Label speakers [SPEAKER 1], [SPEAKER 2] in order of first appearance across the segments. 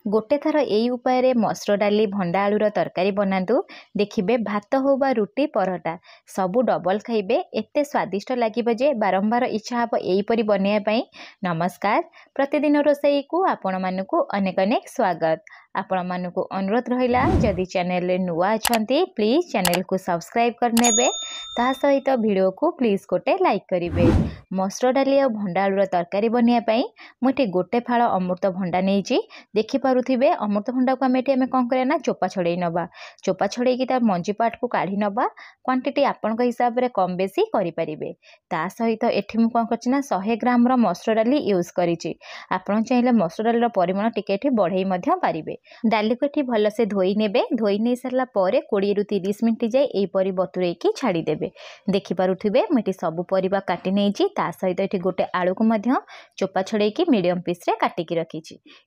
[SPEAKER 1] गोटे थर यही उपाय मसुर डाली भंडा आलूर तरकारी बनातु देखिए भात हो बा रुटी परोटा सबू डबल खाइबे एते स्वादिष्ट लगे जे बारंबार इच्छा हम यहीपरि बनवाई। नमस्कार, प्रतिदिन रोसई को आपण मानकु अनेक अनेक स्वागत। आपण मानकु अनुरोध रहिला जदि चैनल नुआ अछंती प्लीज चैनल को सब्सक्राइब करनेबे ता सहित वीडियो को प्लीज गोटे लाइक करिवे। मसुर डाली और भंडा आलूर तरकारी बनवाई मुझे गोटे फाड़ अमृत भंडा नहीं देखिपे। अमृत भंडा को आम कौन करना चोपा छड़े नवा, चोपा छड़े तार मंजी पार्ट को काढ़ी नवा। क्वांटिटी आपण हिसाब से कम बेसी करें। ता सहित एठी मु कौन करना 100 ग्राम मसुर डाली यूज करी। आपड़ चाहिए मसुर डाली परिमाण टिके बढ़ई पारे। डाली को ये भलसे धोई ने, धोई नहीं सारा 20 ରୁ 30 मिनट जाए यहीपरि बतुरे छाड़ीदे। देखिपे मुझे सबू परिबा काटी नहीं सहित ये गोटे आलू को चोपा छड़े मीडियम पीस रे काटिकी रखी।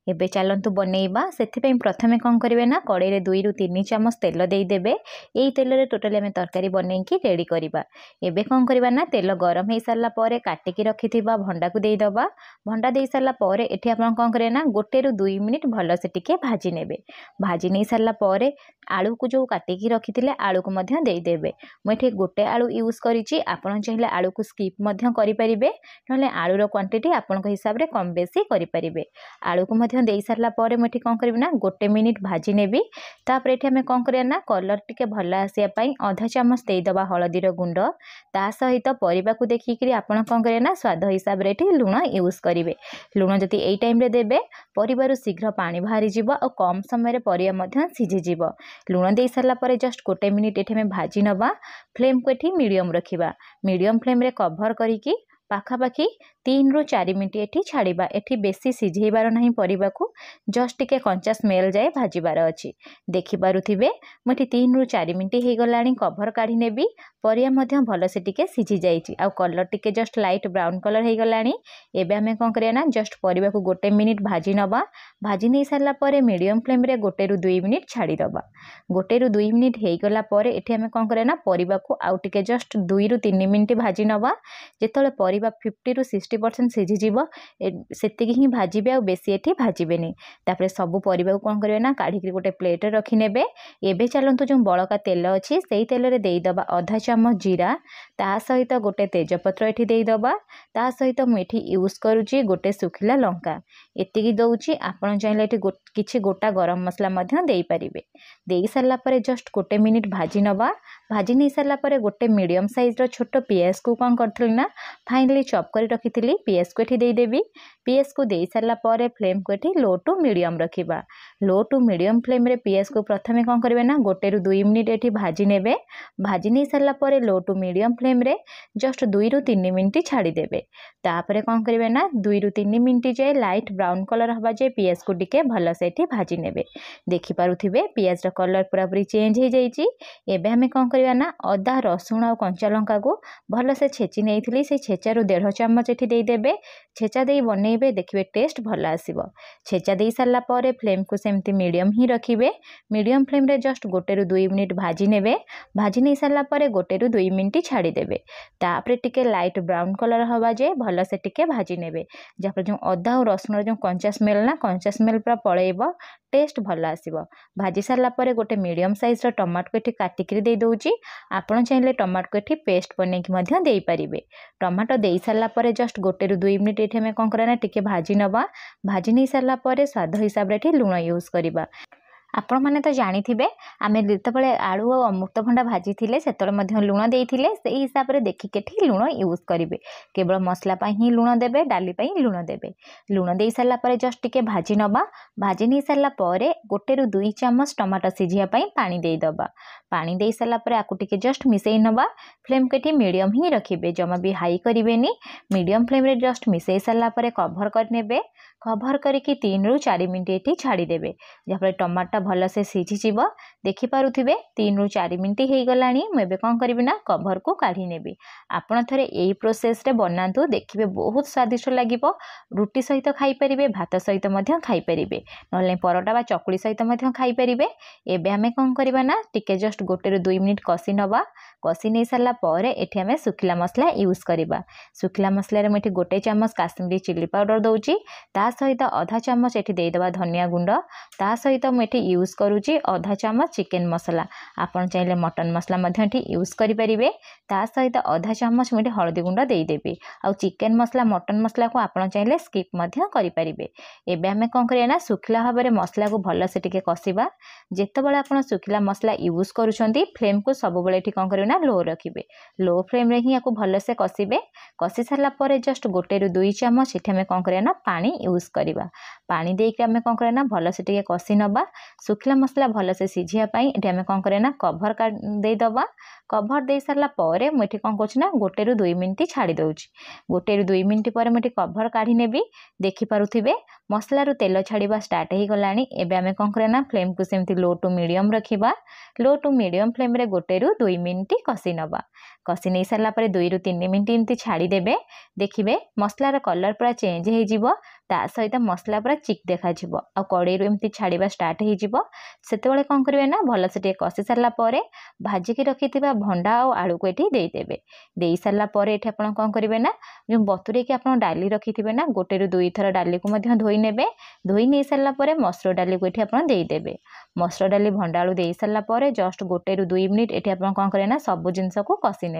[SPEAKER 1] एबे चलतु बनइबा। से प्रथमे कौन करेंगे ना कड़े 2 ରୁ 3 चामच तेल देदेवे। यही तेल रे टोटाली आम तरकारी बनईकी रेडी करवा। एबे कौन करवा ना तेल गरम हो सारा काटिकी रखि भंडा को देदबा। भंडा दे सारा एठी आपण कौन करें ना 1 ରୁ 2 मिनिट भलसे टिके भाजी नेबे। भाजी नहीं सारा आलू को जो काटिकी रखी आलू को देदेवे। मुझे गोटे आलू यूज करी। आपड़ चाहिए आलू को स्किप करें ना आलूर क्वांटिटी आपण हिसाब से कम बेसी करें। आलू को दे सारा मुझे कौन करी ना 1 मिनिट भाजी नेबी। तापर ये आम कौन करना ना कलर टिके भल आसापी आधा चामच देदबा हलदीर गुंड। ता सहित परिबा को देखिकी आपड़ कौन करें ना स्वाद हिसाब से लुण यूज करेंगे। लुण जदि यही टाइम देवे परिबार शीघ्र पानी बाहरी जीव और कम समय परिबा सीझीजी। लुण दे सारा जस्ट 1 मिनिट ये भाजी नवा। फ्लेम को ये मीडियम रखा। मीडियम फ्लेम रे कभर करी पाखापाखि 3 ରୁ 4 मिनिट ये छाड़ा। ये बेसी सीझेबार ना परिबा को जस्ट टिके कंचा स्मेल जाए भाजबार अच्छी। देखिपे मुझे 3 ରୁ 4 मिनिट हो गला कभर काढ़ी नेबी। परिया भलसे टिके सीझी जाइए आ कलर टिके जस्ट लाइट ब्राउन कलर हो गला। एबे आम कौन करना ना जस्ट परिबा को 1 मिनिट भाजी नवा। भाजी नहीं सारा मीडियम फ्लेम रे 1 ରୁ 2 मिनिट छाड़ीदबा। 1 ରୁ 2 मिनिट हो गला ये आम कौन करना परिबा को आउ टिके जस्ट 2 ରୁ 3 मिनिट भाजी नवा। जिते परिबा 50 ରୁ 60% सीझीजी से ही भाजबे आ बेसी ये भाजबेनि। तापर सबू परिबा को कौन करेंगे ना काढ़ी गोटे प्लेट रखी नेबे। एबे चलतु जो बड़का तेल अच्छी से तेल रे देदबा आधा चामच जीरा। ता सहित गोटे तेजपत्र ये देदबा। ता सहित मुझे यूज करुच्ची गोटे सुखिला लंका एतिकी दौची। आपड़ चाहिए किछि गोटा गरम मसला दे पारिबे। दे सारा जस्ट 1 मिनिट भाजी नवा। भाजी नहीं सारा गोटे मीडियम साइज छोट पियाज को कौन करी ना फाइनली चॉप कर रखी। पियाज को ये देदेवी। पियाज को दे सारा फ्लेम को ये लो टू मीडियम रखा। लो टू मीडियम फ्लेम रे पियाज को प्रथमे कौन करेंगे ना 1 ରୁ 2 मिनिट ये भाजी नेबे। भाजी नहीं सारा लो टू मीडियम फ्लेम रे जस्ट 2 ରୁ 3 मिनिट छाड़ीदेवे। तापर कौन करेंगे ना 2 ରୁ 3 मिनिट जाए लाइट ब्राउन कलर हवा जाए पियाज को टिके भलसे ये भाजी नेबे। देखिपे पियाज कलर पूरा पूरी चेंज हो जाइए। एबे हमें कौन करवा ना अदा रसुण और कंचा लंका को भलसे छेची नहीं से छेचारू 1.5 चामच ये देदेवे। छेचा दे बनइबे देखिए टेस्ट भल आसीबो। छेचा दे सारा फ्लेम को सेमती मीडियम ही रखिए। मीडियम फ्लेम रे जस्ट 1 ରୁ 2 मिनिट भाजी नेबे। भाजी नहीं सारा 1 ରୁ 2 मिनिट छाड़ीदेवे। तापर टिके लाइट ब्राउन कलर हवा जाए भलसे टिके भाजी नेबे। जहाँ जो अदा और रसुण जो कंचा स्मेल ना कंचा स्मेल पूरा पलैब टेस्ट भल आसीबो। भाजी सारा गोटे मीडियम साइज टमाटो को ये काटिकी दे दौची। आपड़ चाहिए टमाटो को ये पेस्ट बनईकी दे पारिबे। टमाटो दे सारा जस्ट 1 ରୁ 2 मिनिट ये आम कौन करना टिके भाजी नवा। भाजी नहीं सारा स्वाद हिसाब से लुण यूज करवा। आपण मैंने तो जानी थे आम जिते आलू और अमृतभंडा भाजी थे से लुण देते से हिसाब से देखिके लुण यूज करेंगे। केवल मसला ही लुण देवे, डाली लुण देवे। लुण दे सारा जस्ट टिके भाजी नवा। भाजी नहीं सारा 1 ରୁ 2 चामच टमाटो सीझापी पानी देदबा। पानी दे सारा आपको टिके जस्ट मिसई नवा। फ्लेम को ये मीडियम ही रखिए, जमा भी हाई करेंगे। मीडियम फ्लेम रे जस्ट मिसई सारा कभर करने। कभर करके 3 ରୁ 4 मिनिट ये छाड़ीदेवे। जहाँफल टमाटा भलसे सीझीज। देखिपे 3 ରୁ 4 मिनिट हो गला। मुझे कौन करी ना कभर को काढ़ी नेबी। आपड़ थे यही प्रोसेस रे बनातु देखिए बहुत स्वादिष्ट लगे। रुटी सहित खाईपारे, भात सहित खाईपारे, ना परोटा बा चकुली सहित खाईपारे। एबे आम कौन करवा ना टिके जस्ट 1 ରୁ 2 मिनिट कषि नवा। कषि नहीं सारा ये आम सुखिला मसला यूज करवा। सुखिला मसला मुझे 1 चामच काश्मीरी चिली पाउडर दौची। ता सहित आधा चामच एठी देदेबा धनिया गुंड ता सहित मुझे यूज करुच्ची आधा चामच चिकेन मसला आपन चाहिए मटन मसला यूज करें ता सहित आधा चामच मुझे हलदी गुंड देदेवी आउ चिकेन मसला मटन मसला को आप चाहिए स्किप करें। एबे आमे कौन करिया सुखिला भाव में मसला को भलसे टिके कषिबा जेतेबेले आप सुखिला मसला यूज करुछंती फ्लेम को सब बेले कौन करेंगे लो रखिए लो फ्लेम रे ही आपको भलसे कषिबे कषि सारा पर जस्ट 1 ରୁ 2 चामच ये आम कौन करिया पानी यूज करवा पानी देके आम कौन करिया भलसे टिके कषि नबा सुखिला मसला भलसे सिझापी ये आम कौन करिया कभर देदबा कभर दे सारा पर मुझे कौन कर 1 ରୁ 2 मिनिट छाड़ी दूची 1 ରୁ 2 मिनिट पर मुझे कभर काढ़ी नेबी देखिपे मसला रू तेल छाड़ा स्टार्ट हो गलानी एबे आमे कौन करना फ्लेम को सेमती लो टू मीडियम रखिबा लो टू मीडियम फ्लेम रे 1 ରୁ 2 मिनिट कषि नबा कषि नहीं सारा पर 2 ରୁ 3 मिनिट एमती छाड़ीदेवे देखिए मसलार कलर पूरा चेंज हो सहित मसला पूरा चिक देखा आ कड़े एमती छाड़ा स्टार्ट होते कौन करेंगे ना भलसे टे कषि सारा पर भाजिकी रखि भंडा और आलू को ये देदेवे दे सारापर ये आप कौन करेंगे ना जो बतुरे आप डाली रखि ना 1 ରୁ 2 थर डाली को धोई ने धोई नहीं सारापर मसुर डाली को ये आप देदेवे मसुर डाली भंडा आलू दे सारापर जस्ट 1 ରୁ 2 मिनिट ये आप कौन करेंगे ना सब जिनस को कषि ने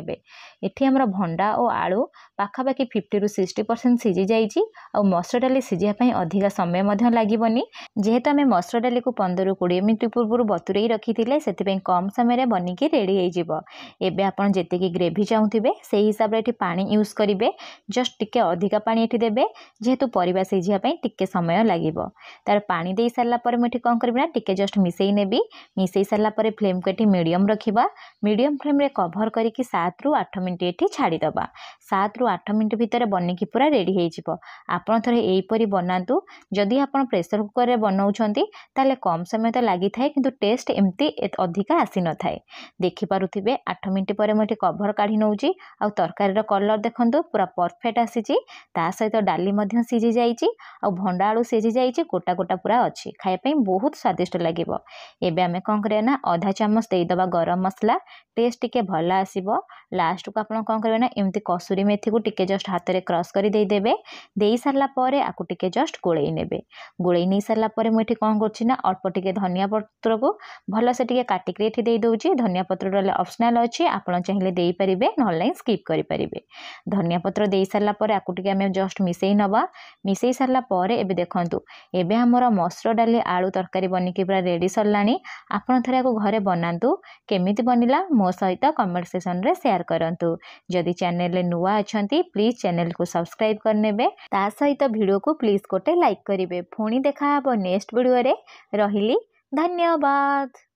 [SPEAKER 1] ये आम भंडा और आलू पाखापाखि 50 ରୁ 60% सिझी जाइए और मसुर डाली सिझापी अधिका समय लगभग जेहेतु आम मसुर डाली को 15 ରୁ 20 मिनिट पूर्व बतुरे रखी से कम समय बनिकी रेडी होबे आपन जेतिकी ग्रेवी चाहूथिबे से हिसाब रे पानी यूज करेंगे जस्ट टिके अधिका पानी ये देवे जेहेतु परिबा सिझापी टिके समय लगिबो तार पानी दे सारा पर मुझे कौन करना टिके जस्ट मिसई नेबी मिसई सारा पर फ्लेम को ये मीडियम रखिबा मीडियम फ्लेम रे कभर करके 7 ରୁ 8 मिनिट ये छाड़ीदबा 7 ରୁ 8 मिनिट भितर बनिकी पूरा रेडी हो आपड़ थे यहीपरी बनातु जदि आप प्रेसर कुकर रे बनाउछंती ताले कम समय तो लगी थाए किंतु टेस्ट एमती अधिका आसी न थाए देखिपे 8 मिनिट पर मुझे कभर काढ़ी नौची आ तरकारी कलर देखंतु पूरा परफेक्ट आसीची ता सहित डाली मध्य सिझी जाइची आ भंडा आलू सिझी जाइची गोटा गोटा पूरा अच्छी खाइबा बहुत स्वादिष्ट लगिबो एबे आमे कौन करिया ना आधा चामच देदबा गरम मसला टेस्ट टिके भल आसीबो लास्ट को आप कौन करेंगे ना एमती कसुरी मेथी को टिके जस्ट हाथ में क्रश कर देदेवे दे सारा पर आपको टिके जस्ट गोलई ने गोलई नहीं सारा पर मुझे कौन करना अल्प टिके धनिया पत्र को भलसे टिके काटिक ये दे दूची धनिया पत्र डाले ऑप्शनल अच्छी आप चाहिए दे पारे ना स्किप करें धनिया पत्र दे सारा पर आपको टिके आम जस्ट मिसई नवा मिसई सारा पर एबे देखंतु एबे हमर मसुर डाली आलू तरकारी बनिकी पूरा रेडी सरलानी आपण थरे को घरे बनातु केमिति बनिला मो सहित कमेंट सेक्शन रे शेयर करंतु जदि चैनल रे नुआ अछंती प्लीज चैनल को सब्सक्राइब करनेबे ता सहित वीडियो को प्लीज गोटे लाइक करिवे पुणी देखा हबो नेक्स्ट वीडियो रे रहिली धन्यवाद।